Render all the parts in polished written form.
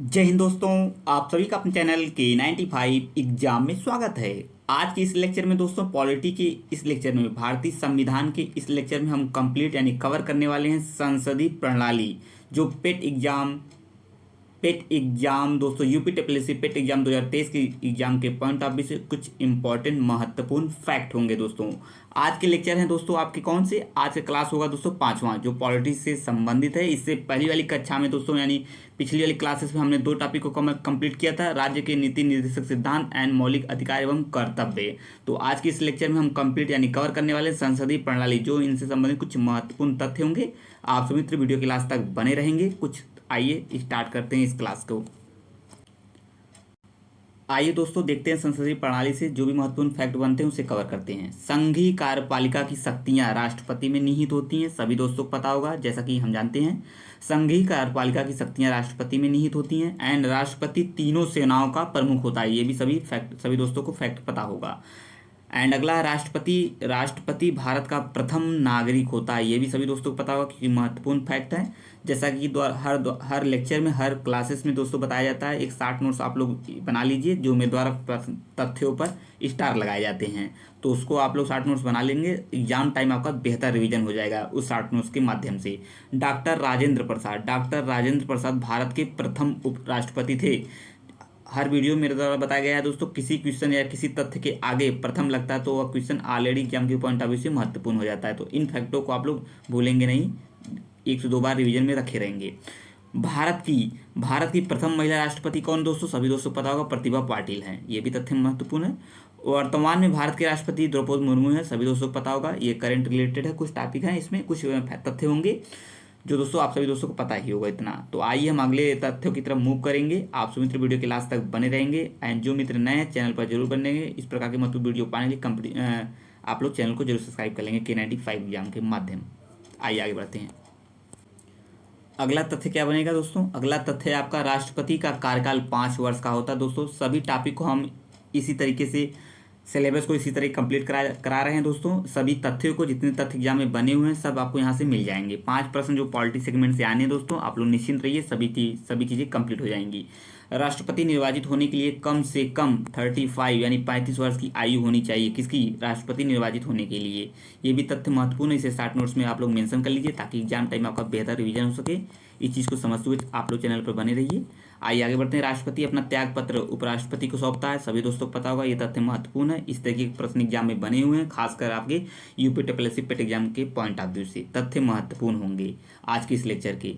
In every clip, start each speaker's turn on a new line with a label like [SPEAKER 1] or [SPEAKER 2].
[SPEAKER 1] जय हिंद दोस्तों। आप सभी का अपने चैनल K95 एग्जाम में स्वागत है। आज के इस लेक्चर में दोस्तों पॉलिटी के इस लेक्चर में भारतीय संविधान के इस लेक्चर में हम कंप्लीट यानी कवर करने वाले हैं संसदीय प्रणाली। जो पेट एग्जाम दोस्तों यूपी टेपलेसी पेट एग्जाम 2023 के एग्जाम के पॉइंट ऑफ व्यू से कुछ इंपॉर्टेंट महत्वपूर्ण फैक्ट होंगे दोस्तों। आज के लेक्चर हैं दोस्तों आपके कौन से। आज का क्लास होगा दोस्तों पांचवा जो पॉलिटिक्स से संबंधित है। इससे पहली वाली कक्षा में दोस्तों यानी पिछली वाली क्लासेस में हमने दो टॉपिक को कंप्लीट किया था, राज्य के नीति निर्देशक सिद्धांत एंड मौलिक अधिकार एवं कर्तव्य। तो आज के इस लेक्चर में हम कंप्लीट यानी कवर करने वाले संसदीय प्रणाली, जो इनसे संबंधित कुछ महत्वपूर्ण तथ्य होंगे। आप सभी मित्र वीडियो के लास्ट तक बने रहेंगे। कुछ आइए स्टार्ट करते हैं इस क्लास को। आइए दोस्तों देखते हैं संसदीय प्रणाली से जो भी महत्वपूर्ण फैक्ट बनते हैं उसे कवर करते हैं। संघीय कार्यपालिका की शक्तियां राष्ट्रपति में निहित होती हैं, सभी दोस्तों को पता होगा। जैसा कि हम जानते हैं संघीय कार्यपालिका की शक्तियां राष्ट्रपति में निहित होती हैं एंड राष्ट्रपति तीनों सेनाओं का प्रमुख होता है। ये भी सभी दोस्तों को फैक्ट पता होगा। एंड अगला राष्ट्रपति भारत का प्रथम नागरिक होता है। ये भी सभी दोस्तों को पता होगा क्योंकि महत्वपूर्ण फैक्ट है। जैसा कि हर लेक्चर में हर क्लासेस में दोस्तों बताया जाता है। एक 60 नोट्स आप लोग बना लीजिए जो मेरे द्वारा तथ्यों पर स्टार लगाए जाते हैं। तो उसको आप लोग 60 नोट्स बना लेंगे, एग्जाम टाइम आपका बेहतर रिवीजन हो जाएगा उस 60 नोट्स के माध्यम से। डॉक्टर राजेंद्र प्रसाद भारत के प्रथम उपराष्ट्रपति थे। हर वीडियो मेरे द्वारा बताया गया है दोस्तों, किसी क्वेश्चन या किसी तथ्य के आगे प्रथम लगता है तो वह क्वेश्चन ऑलरेडी एग्जाम के पॉइंट ऑफ व्यू से महत्वपूर्ण हो जाता है। तो इन फैक्टों को आप लोग भूलेंगे नहीं, 1 से 2 बार रिवीजन में रखे रहेंगे। भारत की प्रथम महिला राष्ट्रपति कौन दोस्तों, सभी दोस्तों को पता होगा, प्रतिभा पाटिल हैं। ये भी तथ्य महत्वपूर्ण है। वर्तमान में भारत के राष्ट्रपति द्रौपदी मुर्मू है, सभी दोस्तों को पता होगा। ये करंट रिलेटेड है, कुछ टॉपिक है इसमें, कुछ तथ्य होंगे जो दोस्तों आप सभी दोस्तों को पता ही होगा इतना। तो आइए हम अगले तथ्यों की तरफ मूव करेंगे। आप सभी मित्र वीडियो के लास्ट तक बने रहेंगे एंड जो मित्र नए हैं चैनल पर जरूर बनेंगे। इस प्रकार के महत्वपूर्ण वीडियो पाने के लिए आप लोग चैनल को जरूर सब्सक्राइब कर लेंगे K95 एग्जाम के माध्यम। आइए आगे बढ़ते हैं। अगला तथ्य क्या बनेगा दोस्तों, अगला तथ्य है आपका राष्ट्रपति का कार्यकाल 5 वर्ष का होता है। दोस्तों सभी टॉपिक को हम इसी तरीके से सिलेबस को इसी तरह कंप्लीट करा रहे हैं दोस्तों। सभी तथ्यों को जितने तथ्य एग्जाम में बने हुए हैं सब आपको यहाँ से मिल जाएंगे। 5% जो पॉलिटी सेगमेंट से आने हैं दोस्तों, आप लोग निश्चिंत रहिए, सभी चीज़ें कंप्लीट हो जाएंगी। राष्ट्रपति निर्वाचित होने के लिए कम से कम 35 यानी 35 वर्ष की आयु होनी चाहिए। किसकी, राष्ट्रपति निर्वाचित होने के लिए। ये भी तथ्य महत्वपूर्ण है, इसे 60 नोट्स में आप लोग मेंशन कर लीजिए ताकि एग्जाम टाइम आपका बेहतर रिवीजन हो सके। इस चीज़ को समझते हुए आप लोग चैनल पर बने रहिए। आइए आगे बढ़ते हैं। राष्ट्रपति अपना त्याग पत्र उपराष्ट्रपति को सौंपता है, सभी दोस्तों को पता होगा। ये तथ्य महत्वपूर्ण है, इस तरीके के प्रश्न एग्जाम में बने हुए हैं, खासकर आपके यूपी टेपलेसी पेट एग्जाम के पॉइंट ऑफ व्यू से तथ्य महत्वपूर्ण होंगे आज के इस लेक्चर के।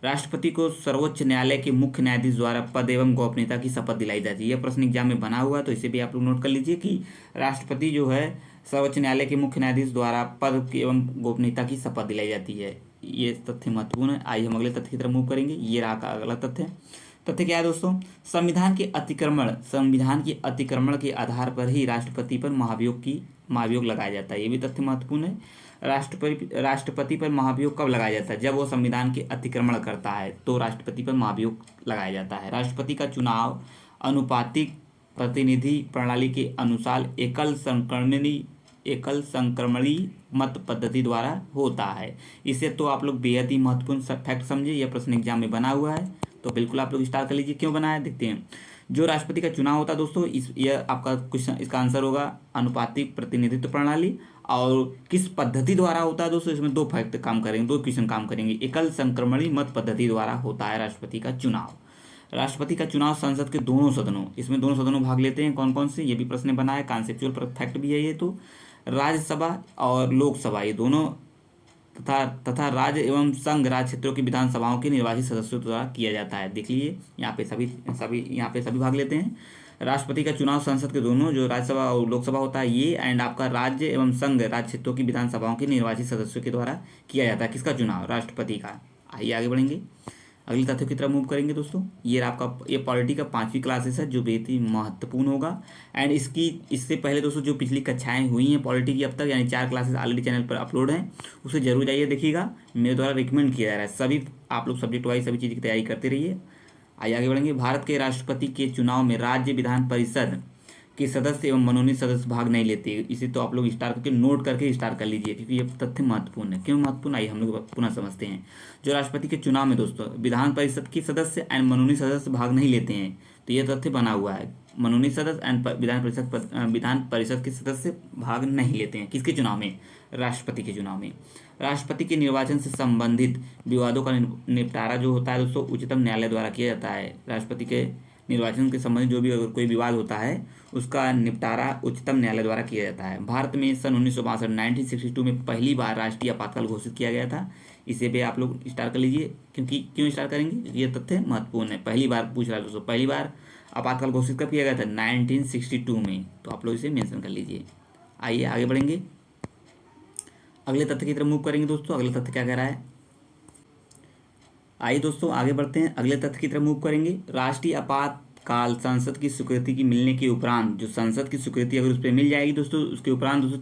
[SPEAKER 1] राष्ट्रपति को सर्वोच्च न्यायालय के मुख्य न्यायाधीश द्वारा पद एवं गोपनीयता की शपथ दिलाई जाती है। यह प्रश्न एग्जाम में बना हुआ है, तो इसे भी आप लोग नोट कर लीजिए कि राष्ट्रपति जो है सर्वोच्च न्यायालय के मुख्य न्यायाधीश द्वारा पद एवं गोपनीयता की शपथ दिलाई जाती है। ये तथ्य महत्वपूर्ण है। आइए हम अगले तथ्य की तरफ मूव करेंगे। ये रहा का अगला तथ्य क्या है दोस्तों, संविधान के अतिक्रमण के आधार पर ही राष्ट्रपति पर महाभियोग लगाया जाता है। ये भी तथ्य महत्वपूर्ण है। राष्ट्रपति पर महाभियोग कब लगाया जाता है, जब वो संविधान के अतिक्रमण करता है तो राष्ट्रपति पर महाभियोग लगाया जाता है। राष्ट्रपति का चुनाव अनुपातिक प्रतिनिधि प्रणाली के अनुसार एकल संक्रमणी मत पद्धति द्वारा होता है। इसे तो आप लोग बेहद ही महत्वपूर्ण फैक्ट समझिए, यह प्रश्न एग्जाम में बना हुआ है, तो बिल्कुल आप लोग स्टार्ट कर लीजिए। क्यों बनाया देखते हैं। जो राष्ट्रपति का चुनाव होता है दोस्तों, यह आपका क्वेश्चन, इसका आंसर होगा अनुपातिक प्रतिनिधित्व प्रणाली। और किस पद्धति द्वारा होता है दोस्तों, इसमें 2 फैक्ट काम करेंगे, 2 क्वेश्चन काम करेंगे। एकल संक्रमणी मत पद्धति द्वारा होता है राष्ट्रपति का चुनाव। राष्ट्रपति का चुनाव संसद के दोनों सदनों, इसमें दोनों सदनों भाग लेते हैं, कौन कौन से, ये भी प्रश्न बना है, कॉन्सेप्चुअल फैक्ट भी है ये। तो राज्यसभा और लोकसभा ये दोनों तथा राज्य एवं संघ राज्य क्षेत्रों की विधानसभाओं के निर्वाचित सदस्यों द्वारा किया जाता है। देख लीजिए यहाँ पे सभी भाग लेते हैं। राष्ट्रपति का चुनाव संसद के दोनों जो राज्यसभा और लोकसभा होता है ये, एंड आपका राज्य एवं संघ राज्य क्षेत्रों की विधानसभाओं के निर्वाचित सदस्यों के द्वारा किया जाता है। किसका चुनाव, राष्ट्रपति का। आइए आगे बढ़ेंगे, अगली तथ्यों की तरफ मूव करेंगे दोस्तों। ये पॉलिटी का 5वीं क्लासेस है जो बेहद ही महत्वपूर्ण होगा। एंड इससे पहले दोस्तों जो पिछली कक्षाएं हुई हैं पॉलिटी की अब तक, यानी 4 क्लासेस ऑलरेडी चैनल पर अपलोड हैं, उसे जरूर जाइए देखिएगा, मेरे द्वारा रिकमेंड किया जा रहा है। सभी आप लोग सब्जेक्ट वाइज सभी चीज़ की तैयारी करते रहिए। आइए आगे बढ़ेंगे। भारत के राष्ट्रपति के चुनाव में राज्य विधान परिषद कि सदस्य एवं मनोनीत सदस्य भाग नहीं लेते। इसे तो आप लोग स्टार करके नोट करके स्टार कर लीजिए, क्योंकि ये तथ्य महत्वपूर्ण है। क्यों महत्वपूर्ण, आइए हम लोग पुनः समझते हैं। जो राष्ट्रपति के चुनाव में दोस्तों विधान परिषद के सदस्य एंड मनोनीत सदस्य भाग नहीं लेते हैं, तो ये तथ्य बना हुआ है। मनोनीत सदस्य एंड विधान परिषद के सदस्य भाग नहीं लेते हैं किसके चुनाव में, राष्ट्रपति के चुनाव में। राष्ट्रपति के निर्वाचन से संबंधित विवादों का निपटारा जो होता है दोस्तों उच्चतम न्यायालय द्वारा किया जाता है। राष्ट्रपति के निर्वाचन के संबंधित जो भी अगर कोई विवाद होता है उसका निपटारा उच्चतम न्यायालय द्वारा किया जाता है। भारत में सन 1962 1962 में पहली बार राष्ट्रीय आपातकाल घोषित किया गया था। इसे भी आप लोग स्टार कर लीजिए, क्योंकि क्यों स्टार करेंगे, क्योंकि ये तथ्य महत्वपूर्ण है। पहली बार पूछ रहा है दोस्तों, पहली बार आपातकाल घोषित कब किया गया था, 1962 में, तो आप लोग इसे मेंशन कर लीजिए। आइए आगे बढ़ेंगे, अगले तथ्य की तरफ मूव करेंगे दोस्तों। अगला तथ्य क्या कह रहा है, आइए दोस्तों आगे बढ़ते हैं, अगले तथ्य की तरफ मूव करेंगे। राष्ट्रीय आपातकाल संसद की स्वीकृति की मिलने के उपरांत, जो संसद की स्वीकृति अगर उस पर मिल जाएगी दोस्तों, उसके उपरांत दोस्तों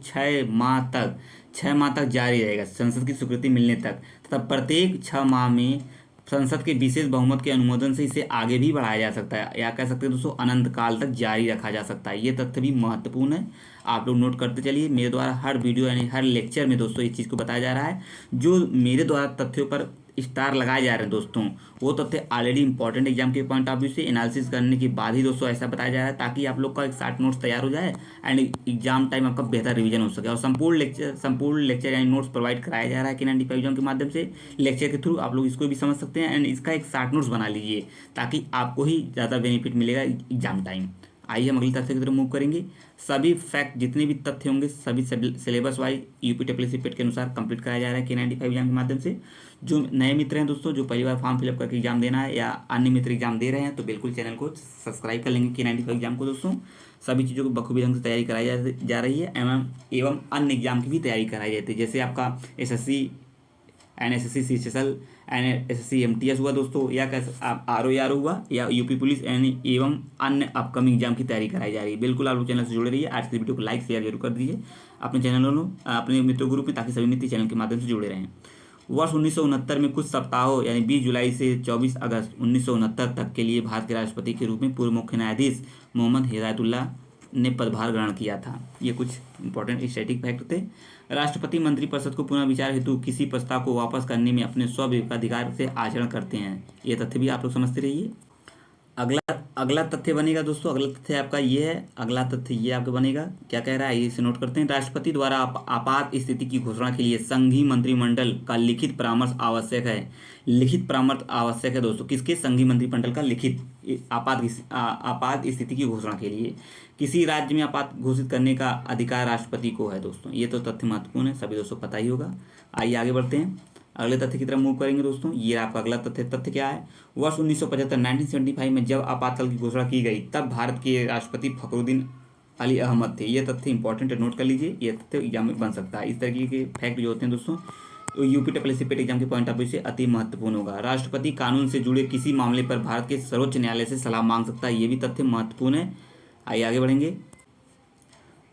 [SPEAKER 1] 6 माह तक जारी रहेगा संसद की स्वीकृति मिलने तक, तथा प्रत्येक 6 माह में संसद के विशेष बहुमत के अनुमोदन से इसे आगे भी बढ़ाया जा सकता है, या कह सकते हैं दोस्तों अनंत काल तक जारी रखा जा सकता है। ये तथ्य भी महत्वपूर्ण है, आप लोग नोट करते चलिए। मेरे द्वारा हर वीडियो यानी हर लेक्चर में दोस्तों इस चीज़ को बताया जा रहा है। जो मेरे द्वारा तथ्यों पर स्टार लगाए जा रहे हैं दोस्तों, वो तथ्य ऑलरेडी इंपॉर्टेंट एग्जाम के पॉइंट ऑफ व्यू से एनालिसिस करने के बाद ही दोस्तों ऐसा बताया जा रहा है, ताकि आप लोग का एक शॉर्ट नोट्स तैयार हो जाए एंड एग्जाम टाइम आपका बेहतर रिवीजन हो सके। और संपूर्ण लेक्चर यानी नोट्स प्रोवाइड कराया जा रहा है K95 एग्जाम के माध्यम से। लेक्चर के थ्रू आप लोग इसको भी समझ सकते हैं एंड इसका एक शॉर्ट नोट्स बना लीजिए, ताकि आपको ही ज़्यादा बेनिफिट मिलेगा एग्जाम टाइम। आइए हम अगली तथ्य की तरफ मूव करेंगे। सभी फैक्ट जितने भी तथ्य होंगे सभी सिलेबस वाइज यूपी TSSCPET के अनुसार कंप्लीट कराया जा रहा है K95 एग्जाम के माध्यम से। जो नए मित्र हैं दोस्तों, जो पहली बार फॉर्म फिलअप करके एग्जाम देना है या अन्य मित्र एग्जाम दे रहे हैं, तो बिल्कुल चैनल को सब्सक्राइब कर लेंगे K95 एग्जाम को दोस्तों। सभी चीज़ों को बखूबी ढंग से तैयारी कराई जा रही है एवं अन्य एग्जाम की भी तैयारी कराई जाती है, जैसे आपका SSC NSSC CHSL SSC MTS हुआ दोस्तों, या RO हुआ, या यूपी पुलिस एवं अन्य अपकमिंग एग्जाम की तैयारी कराई जा रही है। बिल्कुल आप लोग चैनल से जुड़े रहिए। आज की वीडियो को लाइक शेयर जरूर कर दीजिए अपने चैनलों अपने मित्रों ग्रुप में, ताकि सभी मित्र चैनल के माध्यम से जुड़े रहें। वर्ष 1969 में कुछ सप्ताहों यानी 20 जुलाई से 24 अगस्त 1969 तक के लिए भारत के राष्ट्रपति के रूप में पूर्व मुख्य न्यायाधीश मोहम्मद हिदायतुल्लाह ने पदभार ग्रहण किया था। ये कुछ इंपॉर्टेंट स्टैटिक फैक्ट थे। राष्ट्रपति मंत्रिपरिषद को पुनः विचार हेतु किसी प्रस्ताव को वापस करने में अपने स्वाधिकार से आचरण करते हैं। ये तथ्य भी आप लोग समझते रहिए। अगला तथ्य बनेगा दोस्तों, अगला तथ्य आपका ये है, अगला तथ्य ये आपका बनेगा, क्या कह रहा है इसे नोट करते हैं। राष्ट्रपति द्वारा आपात स्थिति की घोषणा के लिए संघीय मंत्रिमंडल का लिखित परामर्श आवश्यक है। लिखित परामर्श आवश्यक है दोस्तों, किसके, संघीय मंत्रिमंडल का लिखित आपात स्थिति की घोषणा के लिए। किसी राज्य में आपात घोषित करने का अधिकार राष्ट्रपति को है दोस्तों। ये तो तथ्य महत्वपूर्ण है, सभी दोस्तों पता ही होगा। आइए आगे बढ़ते हैं, अगले तथ्य की तरफ मूव करेंगे दोस्तों। ये आपका अगला तथ्य क्या है, वर्ष 1975 1975 में जब आपातकाल की घोषणा की गई, तब भारत के राष्ट्रपति फखरुद्दीन अली अहमद थे। ये तथ्य इंपॉर्टेंट है, नोट कर लीजिए, ये तथ्य एग्जाम में बन सकता है। इस तरीके के फैक्ट जो होते हैं दोस्तों, तो यूपी TSSCPET एग्जाम के पॉइंट ऑफ व्यू से अति महत्वपूर्ण होगा। राष्ट्रपति कानून से जुड़े किसी मामले पर भारत के सर्वोच्च न्यायालय से सलाह मांग सकता है, ये भी तथ्य महत्वपूर्ण है। आइए आगे बढ़ेंगे,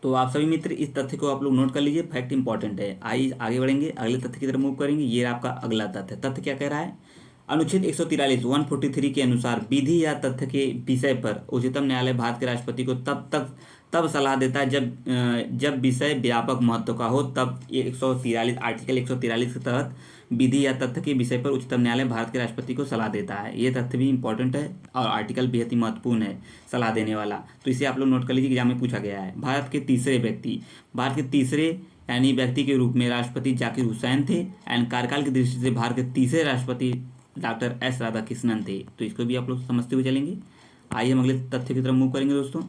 [SPEAKER 1] तो आप सभी मित्र इस तथ्य को आप लोग नोट कर लीजिए, फैक्ट इंपॉर्टेंट है। आइए आगे बढ़ेंगे, अगले तथ्य की तरफ मूव करेंगे। ये आपका अगला तथ्य क्या कह रहा है, अनुच्छेद 143 143 के अनुसार विधि या तथ्य के विषय पर उच्चतम न्यायालय भारत के राष्ट्रपति को तब सलाह देता है जब विषय व्यापक महत्व का हो। तब 143 आर्टिकल 143 के तहत विधि या तथ्य के विषय पर उच्चतम न्यायालय भारत के राष्ट्रपति को सलाह देता है। ये तथ्य भी इंपॉर्टेंट है और आर्टिकल बेहद ही महत्वपूर्ण है, सलाह देने वाला, तो इसे आप लोग नोट कर लीजिए, एग्जाम में पूछा गया है। भारत के तीसरे यानी व्यक्ति के रूप में राष्ट्रपति जाकिर हुसैन थे एंड कार्यकाल की दृष्टि से भारत के तीसरे राष्ट्रपति डॉक्टर S राधाकृष्णन थे। तो इसको भी आप लोग समझते हुए चलेंगे। आइए हम अगले तथ्य की तरफ मूव करेंगे दोस्तों।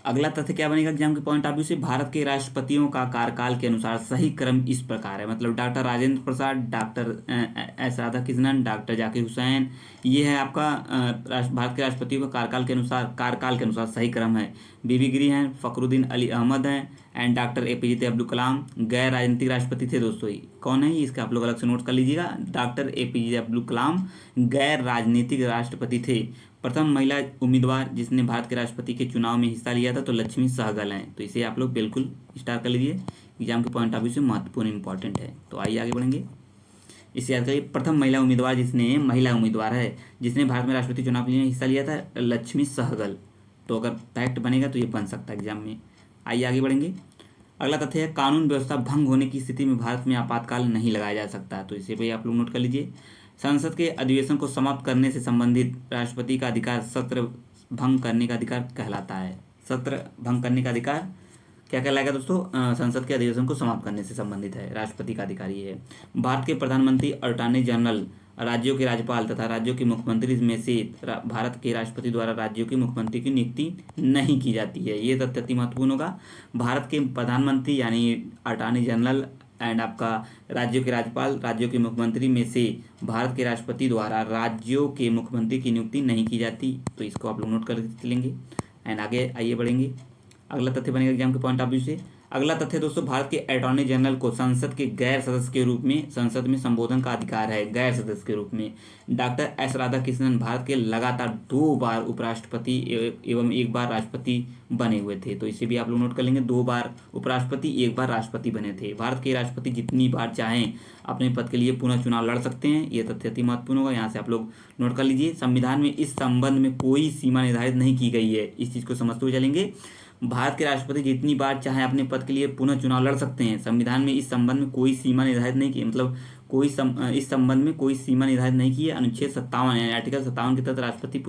[SPEAKER 1] अगला तथ्य क्या बनेगा एग्जाम के पॉइंट ऑफ व्यू से, भारत के राष्ट्रपतियों का कार्यकाल के अनुसार सही क्रम इस प्रकार है, मतलब doctor Rajendra Prasad, doctor S Radhakrishnan, doctor Zakir Hussain, ये है आपका भारत के राष्ट्रपतियों का कार्यकाल के अनुसार सही क्रम है। बीबी गिरी हैं, फखरुद्दीन अली अहमद हैं and doctor APJ Abdul Kalam गैर राजनीतिक राष्ट्रपति थे दोस्तों। कौन है इसका आप लोग अलग से नोट कर लीजिएगा, डॉक्टर APJ अब्दुल कलाम गैर राजनीतिक राष्ट्रपति थे। प्रथम महिला उम्मीदवार जिसने भारत के राष्ट्रपति के चुनाव में हिस्सा लिया था तो लक्ष्मी सहगल हैं, तो इसे आप लोग बिल्कुल स्टार कर लीजिए, एग्जाम के पॉइंट ऑफ व्यू से महत्वपूर्ण इंपॉर्टेंट है। तो आइए आगे बढ़ेंगे, इसे याद करिए, प्रथम महिला उम्मीदवार जिसने भारत में राष्ट्रपति चुनाव में हिस्सा लिया था लक्ष्मी सहगल। तो अगर फैक्ट बनेगा तो ये बन सकता है एग्जाम में। आइए आगे बढ़ेंगे। अगला तथ्य है कानून व्यवस्था भंग होने की स्थिति में भारत में आपातकाल नहीं लगाया जा सकता, तो इसे भी आप लोग नोट कर लीजिए। संसद के अधिवेशन को समाप्त करने से संबंधित राष्ट्रपति का अधिकार सत्र भंग करने का अधिकार कहलाता है। सत्र भंग करने का अधिकार क्या कहलाएगा दोस्तों? संसद के अधिवेशन को समाप्त करने से संबंधित है, राष्ट्रपति का अधिकार ये है। भारत के प्रधानमंत्री और अटॉर्नी जनरल, राज्यों के राज्यपाल तथा राज्यों के मुख्यमंत्री में से भारत के राष्ट्रपति द्वारा राज्यों के मुख्यमंत्री की नियुक्ति नहीं की जाती है। ये तथ्य अति महत्वपूर्ण होगा। भारत के प्रधानमंत्री यानी अटॉर्नी जनरल एंड आपका राज्यों के राज्यपाल, राज्यों के मुख्यमंत्री में से भारत के राष्ट्रपति द्वारा राज्यों के मुख्यमंत्री की नियुक्ति नहीं की जाती, तो इसको आप लोग नोट कर लेंगे। एंड आगे आइए बढ़ेंगे। अगला तथ्य बनेगा एग्जाम के पॉइंट ऑफ व्यू से। अगला तथ्य दोस्तों, भारत के अटॉर्नी जनरल को संसद के गैर सदस्य के रूप में संसद में संबोधन का अधिकार है, गैर सदस्य के रूप में। डॉक्टर एस राधाकृष्णन भारत के लगातार 2 बार उपराष्ट्रपति एवं 1 बार राष्ट्रपति बने हुए थे, तो इसे भी आप लोग नोट कर लेंगे। 2 बार उपराष्ट्रपति, 1 बार राष्ट्रपति बने थे। भारत के राष्ट्रपति जितनी बार चाहें अपने पद के लिए पुनः चुनाव लड़ सकते हैं, ये तथ्य अति महत्वपूर्ण होगा, यहाँ से आप लोग नोट कर लीजिए। संविधान में इस संबंध में कोई सीमा निर्धारित नहीं की गई है, इस चीज़ को समझते हुए चलेंगे। भारत के राष्ट्रपति जितनी बार चाहे अपने पद के लिए पुनः चुनाव लड़ सकते हैं। संविधान में इस संबंध में कोई सीमा निर्धारित नहीं की, मतलब इस संबंध में कोई सीमा निर्धारित नहीं की है। अनुच्छेद 57 यानी आर्टिकल 57 के तहत राष्ट्रपति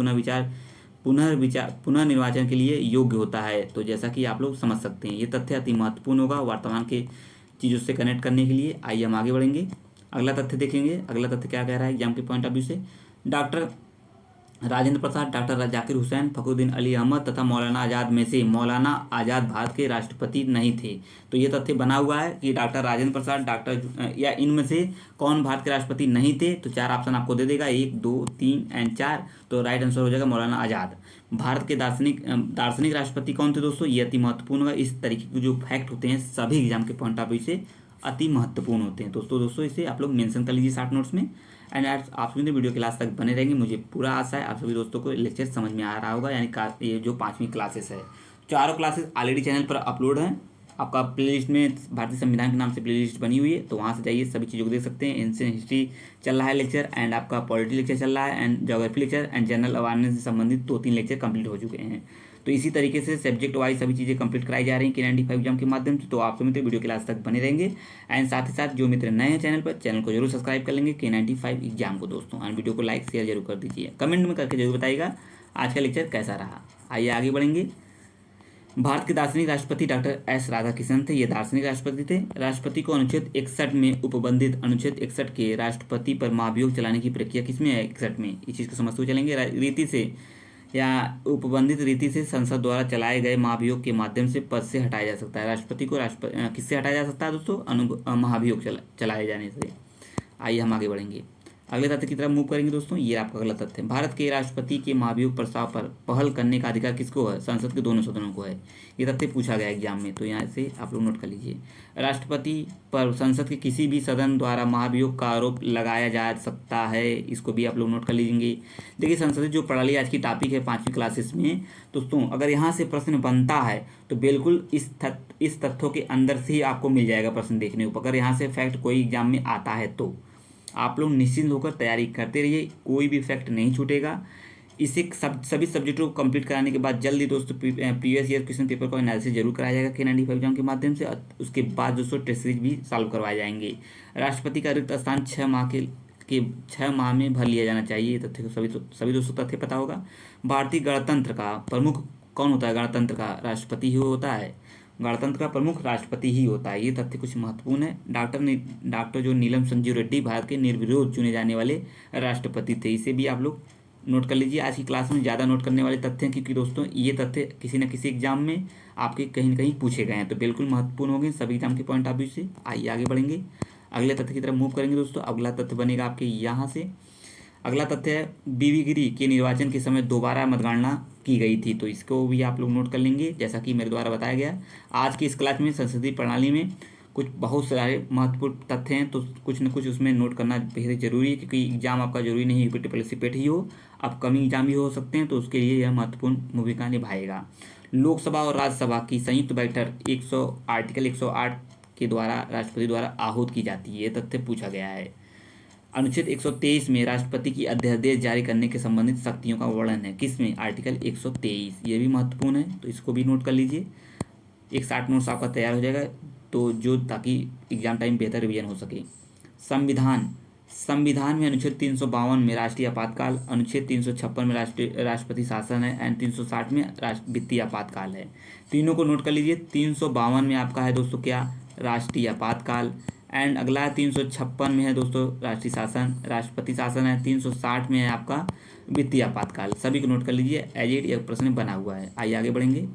[SPEAKER 1] पुनर्निर्वाचन के लिए योग्य होता है, तो जैसा कि आप लोग समझ सकते हैं। ये तथ्य अति महत्वपूर्ण होगा वर्तमान के चीज़ों से कनेक्ट करने के लिए। आइए हम आगे बढ़ेंगे, अगला तथ्य देखेंगे। अगला तथ्य क्या कह रहा है एग्जाम के पॉइंट ऑफ व्यू से? डॉक्टर राजेंद्र प्रसाद, डॉक्टर जाकिर हुसैन, फखरुद्दीन अली अहमद तथा मौलाना आज़ाद में से मौलाना आज़ाद भारत के राष्ट्रपति नहीं थे, तो ये तथ्य बना हुआ है कि डॉक्टर राजेंद्र प्रसाद या इनमें से कौन भारत के राष्ट्रपति नहीं थे। तो 4 ऑप्शन आपको दे देगा, 1, 2, 3 एंड 4, तो राइट आंसर हो जाएगा मौलाना आज़ाद। भारत के दार्शनिक राष्ट्रपति कौन थे दोस्तों? ये अति महत्वपूर्ण होगा। इस तरीके के जो फैक्ट होते हैं सभी एग्जाम के पॉइंट ऑफ व्यू से अति महत्वपूर्ण होते हैं दोस्तों इसे आप लोग मेंशन कर लीजिए शॉर्ट नोट्स में। एंड आप सभी वीडियो क्लास तक बने रहेंगे, मुझे पूरा आशा है आप सभी दोस्तों को लेक्चर समझ में आ रहा होगा। यानी ये जो 5वीं क्लासेस है, चारों क्लासेस ऑलरेडी चैनल पर अपलोड हैं। आपका प्लेलिस्ट में भारतीय संविधान के नाम से प्लेलिस्ट बनी हुई है, तो वहाँ से जाइए, सभी चीज़ों को देख सकते हैं। एंशिएंट हिस्ट्री चल रहा है लेक्चर, एंड आपका पॉलिटी लेक्चर चल रहा है, and geography lecture and general awareness से संबंधित 2-3 लेक्चर कंप्लीट हो चुके हैं। तो इसी तरीके से सब्जेक्ट वाइज सभी चीज़ें कंप्लीट कराई जा रही हैं K95 एग्जाम के माध्यम से। तो आप सभी मित्र वीडियो क्लास तक बने रहेंगे। एंड साथ ही साथ जो मित्र नए हैं चैनल पर, चैनल को जरूर सब्सक्राइब कर लेंगे K95 एग्जाम को दोस्तों। एंड वीडियो को लाइक शेयर जरूर कर दीजिए, कमेंट में करके जरूर बताइएगा आज का लेक्चर कैसा रहा। आइए आगे बढ़ेंगे। भारत के दार्शनिक राष्ट्रपति डॉक्टर एस राधाकृष्णन थे, ये दार्शनिक राष्ट्रपति थे। राष्ट्रपति को अनुच्छेद 61 में उपबंधित अनुच्छेद 61 के राष्ट्रपति पर महाभियोग चलाने की प्रक्रिया किसमें है? 61 में। इस चीज़ को समझते हुए चलेंगे। रीति से या उपबंधित रीति से संसद द्वारा चलाए गए महाभियोग के माध्यम से पद से हटाया जा सकता है। राष्ट्रपति को किससे हटाया जा सकता है दोस्तों? महाभियोग चलाए जाने से। आइए हम आगे बढ़ेंगे, अगले तथ्य की तरफ मूव करेंगे दोस्तों। ये आपका अगला तथ्य है। भारत के राष्ट्रपति के महाभियोग प्रस्ताव पर पहल करने का अधिकार किसको है? संसद के दोनों सदनों को है। ये तथ्य पूछा गया एग्जाम में, तो यहाँ से आप लोग नोट कर लीजिए। राष्ट्रपति पर संसद के किसी भी सदन द्वारा महाभियोग का आरोप लगाया जा सकता है, इसको भी आप लोग नोट कर लीजिए। देखिए, संसदीय जो प्रणाली आज की टॉपिक है 5वीं क्लासेस में दोस्तों, अगर यहाँ से प्रश्न बनता है तो बिल्कुल इस तथ्यों के अंदर से ही आपको मिल जाएगा प्रश्न देखने को। अगर यहाँ से फैक्ट कोई एग्जाम में आता है तो आप लोग निश्चिंत होकर तैयारी करते रहिए, कोई भी फैक्ट नहीं छूटेगा। इसे सभी सब्जेक्टों को कंप्लीट कराने के बाद जल्दी दोस्तों प्रीवियस ईयर क्वेश्चन पेपर का एनालिसिस जरूर कराया जाएगा K95 एग्जाम के माध्यम से। उसके बाद दोस्तों टेस्ट सीरीज भी सॉल्व करवाए जाएंगे। राष्ट्रपति का रिक्त स्थान 6 माह में भर लिया जाना चाहिए, तथ्य सभी दोस्तों तथ्य पता होगा। भारतीय गणतंत्र का प्रमुख कौन होता है? गणतंत्र का राष्ट्रपति ही होता है। गणतंत्र का प्रमुख राष्ट्रपति ही होता है, ये तथ्य कुछ महत्वपूर्ण है। डॉक्टर जो नीलम संजीव रेड्डी भारत के निर्विरोध चुने जाने वाले राष्ट्रपति थे, इसे भी आप लोग नोट कर लीजिए। आज की क्लास में ज़्यादा नोट करने वाले तथ्य हैं, क्योंकि दोस्तों ये तथ्य किसी न किसी एग्जाम में आपके कहीं न कहीं पूछे गए हैं, तो बिल्कुल महत्वपूर्ण होंगे सभी एग्जाम के पॉइंट ऑफ व्यू से। आइए आगे बढ़ेंगे, अगले तथ्य की तरफ मूव करेंगे दोस्तों। अगला तथ्य बनेगा आपके यहाँ से। अगला तथ्य है बीबी गिरी के निर्वाचन के समय दोबारा मतगणना की गई थी, तो इसको भी आप लोग नोट कर लेंगे जैसा कि मेरे द्वारा बताया गया। आज की इस क्लास में संसदीय प्रणाली में कुछ बहुत सारे महत्वपूर्ण तथ्य हैं, तो कुछ न कुछ उसमें नोट करना बेहद जरूरी है, क्योंकि एग्जाम आपका जरूरी नहीं है पार्टिसिपेट ही हो, अपकमिंग एग्जाम भी हो सकते हैं, तो उसके लिए यह महत्वपूर्ण भूमिका निभाएगा। लोकसभा और राज्यसभा की संयुक्त बैठक आर्टिकल 108 के द्वारा राष्ट्रपति द्वारा आहूत की जाती है, ये तथ्य पूछा गया है। अनुच्छेद 123 में राष्ट्रपति की अध्यादेश जारी करने के संबंधित शक्तियों का वर्णन है, किसमें? आर्टिकल 123। ये भी महत्वपूर्ण है, तो इसको भी नोट कर लीजिए। एक 60 नोट्स आपका तैयार हो जाएगा, तो जो ताकि एग्जाम टाइम बेहतर रिवीजन हो सके। संविधान संविधान में अनुच्छेद 352 में राष्ट्रीय आपातकाल, अनुच्छेद 356 में राष्ट्रपति शासन है, एंड 360 में वित्तीय आपातकाल है। तीनों को नोट कर लीजिए। 352 में आपका है दोस्तों क्या? राष्ट्रीय आपातकाल। एंड अगला 356 में है दोस्तों राष्ट्रीय शासन, राष्ट्रपति शासन है। 360 में है आपका वित्तीय आपातकाल। सभी को नोट कर लीजिए, एज इट एक प्रश्न बना हुआ है। आइए आगे बढ़ेंगे।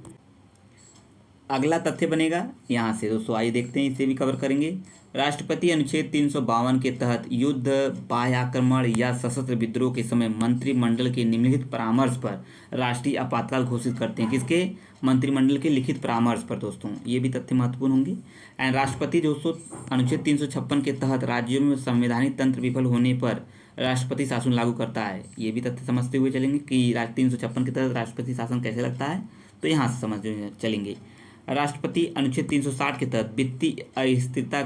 [SPEAKER 1] अगला तथ्य बनेगा यहाँ से दोस्तों, आइए देखते हैं, इसे भी कवर करेंगे। राष्ट्रपति अनुच्छेद 352 के तहत युद्ध, बाह्य आक्रमण या सशस्त्र विद्रोह के समय मंत्रिमंडल के निम्नलिखित परामर्श पर राष्ट्रीय आपातकाल घोषित करते हैं। किसके? मंत्रिमंडल के लिखित परामर्श पर दोस्तों। ये भी तथ्य महत्वपूर्ण होंगे। एंड राष्ट्रपति दोस्तों अनुच्छेद 356 के तहत राज्यों में संवैधानिक तंत्र विफल होने पर राष्ट्रपति शासन लागू करता है। ये भी तथ्य समझते हुए चलेंगे कि 356 के तहत राष्ट्रपति शासन कैसे लगता है, तो यहाँ से समझ चलेंगे। राष्ट्रपति अनुच्छेद 360 के तहत वित्तीय अस्थिरता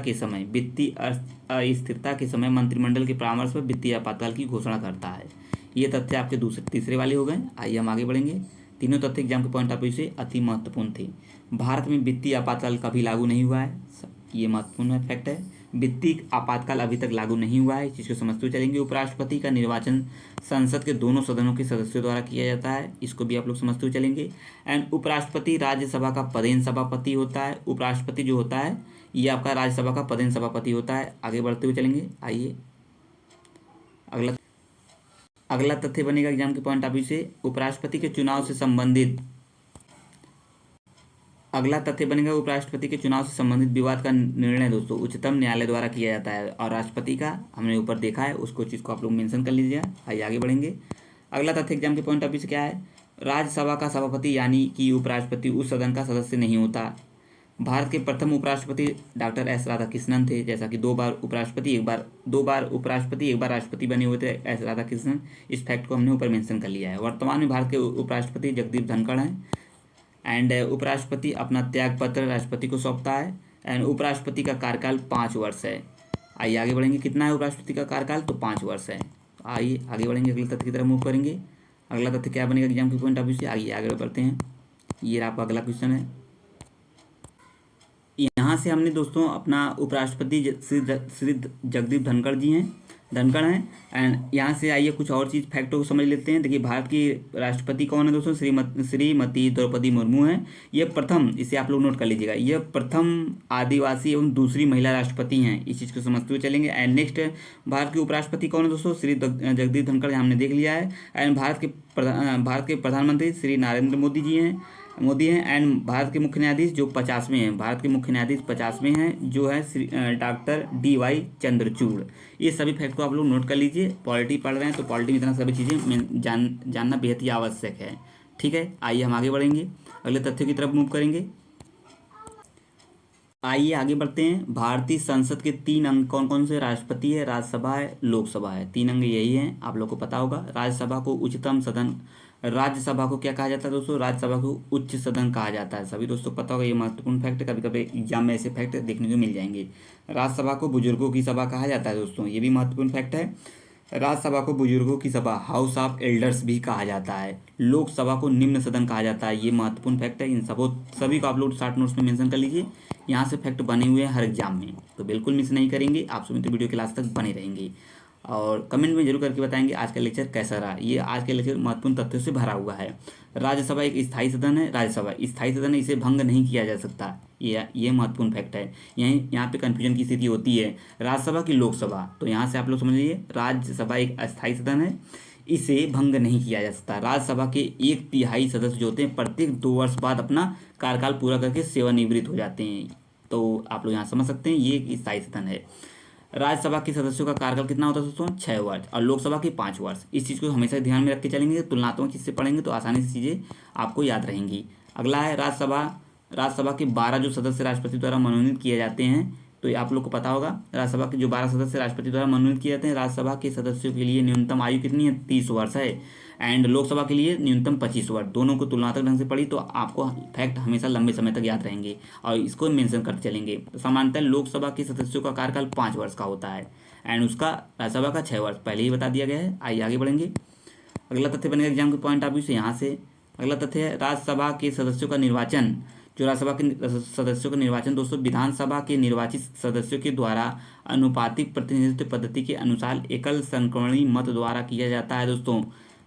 [SPEAKER 1] के समय मंत्रिमंडल के परामर्श पर वित्तीय आपातकाल की घोषणा करता है। ये तथ्य आपके तीसरे वाले हो गए। आइए हम आगे बढ़ेंगे। तीनों तथ्य एग्जाम के पॉइंट ऑफ व्यू से अति महत्वपूर्ण थे। भारत में वित्तीय आपातकाल कभी लागू नहीं हुआ है, ये महत्वपूर्ण फैक्ट है। वित्तीय आपातकाल अभी तक लागू नहीं हुआ है, इस चीज़ को समझते हुए चलेंगे। उपराष्ट्रपति का निर्वाचन संसद के दोनों सदनों के सदस्यों द्वारा किया जाता है, इसको भी आप लोग समझते हुए चलेंगे। एंड उपराष्ट्रपति राज्यसभा का पदेन सभापति होता है। उपराष्ट्रपति जो होता है ये आपका राज्यसभा का पदेन सभापति होता है। आगे बढ़ते हुए चलेंगे। आइए अगला तथ्य बनेगा एग्जाम के पॉइंट ऑफ व्यू से, उपराष्ट्रपति के चुनाव से संबंधित उपराष्ट्रपति के चुनाव से संबंधित विवाद का निर्णय दोस्तों उच्चतम न्यायालय द्वारा किया जाता है। और राष्ट्रपति का हमने ऊपर देखा है, उसको चीज़ को आप लोग मेंशन कर लीजिए। आइए आगे बढ़ेंगे। अगला तथ्य एग्जाम के पॉइंट ऑफ व्यू से क्या है? राज्यसभा का सभापति यानी कि उपराष्ट्रपति उस सदन का सदस्य नहीं होता। भारत के प्रथम उपराष्ट्रपति डॉक्टर एस राधाकृष्णन थे, जैसा कि दो बार उपराष्ट्रपति एक बार राष्ट्रपति बने हुए थे एस राधाकृष्णन। इस फैक्ट को हमने ऊपर मेंशन कर लिया है। वर्तमान में भारत के उपराष्ट्रपति जगदीप धनखड़ हैं। एंड उपराष्ट्रपति अपना त्याग पत्र राष्ट्रपति को सौंपता है। एंड उपराष्ट्रपति का कार्यकाल 5 वर्ष है। आइए आगे बढ़ेंगे। कितना है उपराष्ट्रपति का कार्यकाल? तो 5 वर्ष है। आइए आगे बढ़ेंगे, अगले तथ्य की तरफ मूव करेंगे। अगला तथ्य क्या बनेगा एग्जाम के पॉइंट ऑफ व्यू से? आइए आगे बढ़ते हैं। ये आपका अगला क्वेश्चन है। यहाँ से हमने दोस्तों अपना उपराष्ट्रपति श्री जगदीप धनखड़ हैं। एंड यहाँ से आइए कुछ और चीज़ फैक्टों को समझ लेते हैं। देखिए भारत की राष्ट्रपति कौन है दोस्तों? श्रीमती द्रौपदी मुर्मू हैं। ये प्रथम, इसे आप लोग नोट कर लीजिएगा, ये प्रथम आदिवासी एवं दूसरी महिला राष्ट्रपति हैं। इस चीज़ को समझते हुए चलेंगे। एंड नेक्स्ट भारत के उपराष्ट्रपति कौन है दोस्तों? श्री जगदीप धनखड़ हमने देख लिया है। एंड भारत के प्रधानमंत्री श्री नरेंद्र मोदी हैं। एंड भारत के मुख्य न्यायाधीश जो 50वें हैं, भारत के मुख्य न्यायाधीश 50वें हैं, जो है डॉक्टर DY चंद्रचूड़। ये सभी फैक्ट को आप लोग नोट कर लीजिए। पॉलिटी पढ़ रहे हैं तो पॉलिटी में इतना सभी चीज़ें जानना बेहद ही आवश्यक है। ठीक है, आइए हम आगे बढ़ेंगे, अगले तथ्यों की तरफ मूव करेंगे। आइए आगे बढ़ते हैं। भारतीय संसद के 3 अंग कौन कौन से? राष्ट्रपति है, राज्यसभा है, लोकसभा है। 3 अंग यही हैं, आप लोग को पता होगा। राज्यसभा को उच्चतम सदन, राज्यसभा को क्या कहा जाता है दोस्तों? राज्यसभा को उच्च सदन कहा जाता है। सभी दोस्तों को पता होगा, ये महत्वपूर्ण फैक्ट है। कभी कभी एग्जाम में ऐसे फैक्ट देखने को मिल जाएंगे। राज्यसभा को बुजुर्गों की सभा कहा जाता है दोस्तों, ये भी महत्वपूर्ण फैक्ट है। राज्यसभा को बुजुर्गों की सभा, हाउस ऑफ एल्डर्स भी कहा जाता है। लोकसभा को निम्न सदन कहा जाता है, ये महत्वपूर्ण फैक्ट है। इन सभी को आप लोग 60 नोट्स में मेंशन कर लीजिए। यहाँ से फैक्ट बने हुए हैं हर एग्जाम में, तो बिल्कुल मिस नहीं करेंगे। आप सभी तो वीडियो के लास्ट तक बने रहेंगे और कमेंट में जरूर करके बताएंगे आज का लेक्चर कैसा रहा। ये आज का लेक्चर महत्वपूर्ण तथ्यों से भरा हुआ है। राज्यसभा एक स्थायी सदन है, राज्यसभा स्थायी सदन है, इसे भंग नहीं किया जा सकता। ये महत्वपूर्ण फैक्ट है। यहाँ पे कन्फ्यूजन की स्थिति होती है राज्यसभा की लोकसभा, तो यहाँ से आप लोग समझ लीजिए राज्यसभा एक अस्थायी सदन है, इसे भंग नहीं किया जा सकता। राज्यसभा के 1/3 सदस्य जो होते हैं प्रत्येक 2 वर्ष बाद अपना कार्यकाल पूरा करके सेवानिवृत्त हो जाते हैं। तो आप लोग यहाँ समझ सकते हैं ये एक स्थायी सदन है। राज्यसभा के सदस्यों का कार्यकाल कितना होता है दोस्तों? 6 वर्ष, और लोकसभा के 5 वर्ष। इस चीज़ को हमेशा ध्यान में रख के चलेंगे। तुलनात्मक चीज़ से पढ़ेंगे तो आसानी से चीज़ें आपको याद रहेंगी। अगला है राज्यसभा के 12 जो सदस्य राष्ट्रपति द्वारा मनोनीत किए जाते हैं, तो ये आप लोग को पता होगा। राज्यसभा के जो 12 सदस्य राष्ट्रपति द्वारा मनोनीत किए जाते हैं, राज्यसभा के सदस्यों के लिए न्यूनतम आयु कितनी है? 30 वर्ष है। एंड लोकसभा के लिए न्यूनतम 25 वर्ष। दोनों को तुलनात्मक ढंग से पढ़ी तो आपको फैक्ट हमेशा लंबे समय तक याद रहेंगे और इसको मेंशन करते चलेंगे। तो सामान्यतः लोकसभा के सदस्यों का कार्यकाल 5 वर्ष का होता है। एंड उसका राज्यसभा का 6 वर्ष पहले ही बता दिया गया है। आइए आगे बढ़ेंगे। अगला तथ्य बनेगा एग्जाम के पॉइंट ऑफ व्यू से यहाँ से। अगला तथ्य है राज्यसभा के सदस्यों का निर्वाचन। जो राज्यसभा के सदस्यों का निर्वाचन दोस्तों विधानसभा के निर्वाचित सदस्यों के द्वारा अनुपातिक प्रतिनिधित्व पद्धति के अनुसार एकल संक्रमणी मत द्वारा किया जाता है दोस्तों।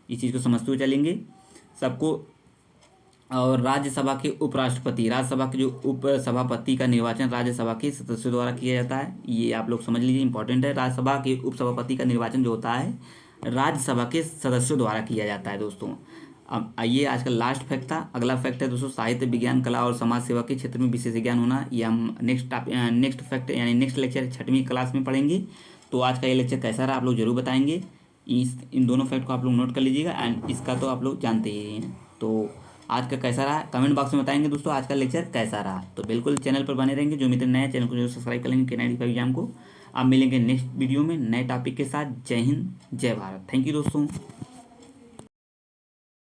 [SPEAKER 1] इस चीज़ को समझते हुए चलेंगे सबको। और राज्यसभा के उपराष्ट्रपति, राज्यसभा के जो उपसभापति का निर्वाचन राज्यसभा के सदस्यों द्वारा किया जाता है। ये आप लोग समझ लीजिए, इंपॉर्टेंट है। राज्यसभा के उपसभापति का निर्वाचन जो होता है राज्यसभा के सदस्यों द्वारा किया जाता है दोस्तों। अब आइए, आज का लास्ट फैक्ट था। अगला फैक्ट है दोस्तों साहित्य, विज्ञान, कला और समाज सेवा के क्षेत्र में विशेष ज्ञान होना। ये हम नेक्स्ट फैक्ट यानी नेक्स्ट लेक्चर 6वीं क्लास में पढ़ेंगे। तो आज का ये लेक्चर कैसा रहा आप लोग जरूर बताएंगे। इन दोनों फैक्ट को आप लोग नोट कर लीजिएगा एंड इसका तो आप लोग जानते ही हैं। तो आज का कैसा रहा कमेंट बॉक्स में बताएंगे दोस्तों आज का लेक्चर कैसा रहा। तो बिल्कुल चैनल पर बने रहेंगे। जो मित्र नए चैनल को जो सब्सक्राइब कर लेंगे K95 एग्जाम को। आप मिलेंगे नेक्स्ट वीडियो में नए टॉपिक के साथ। जय हिंद, जय भारत। थैंक यू दोस्तों।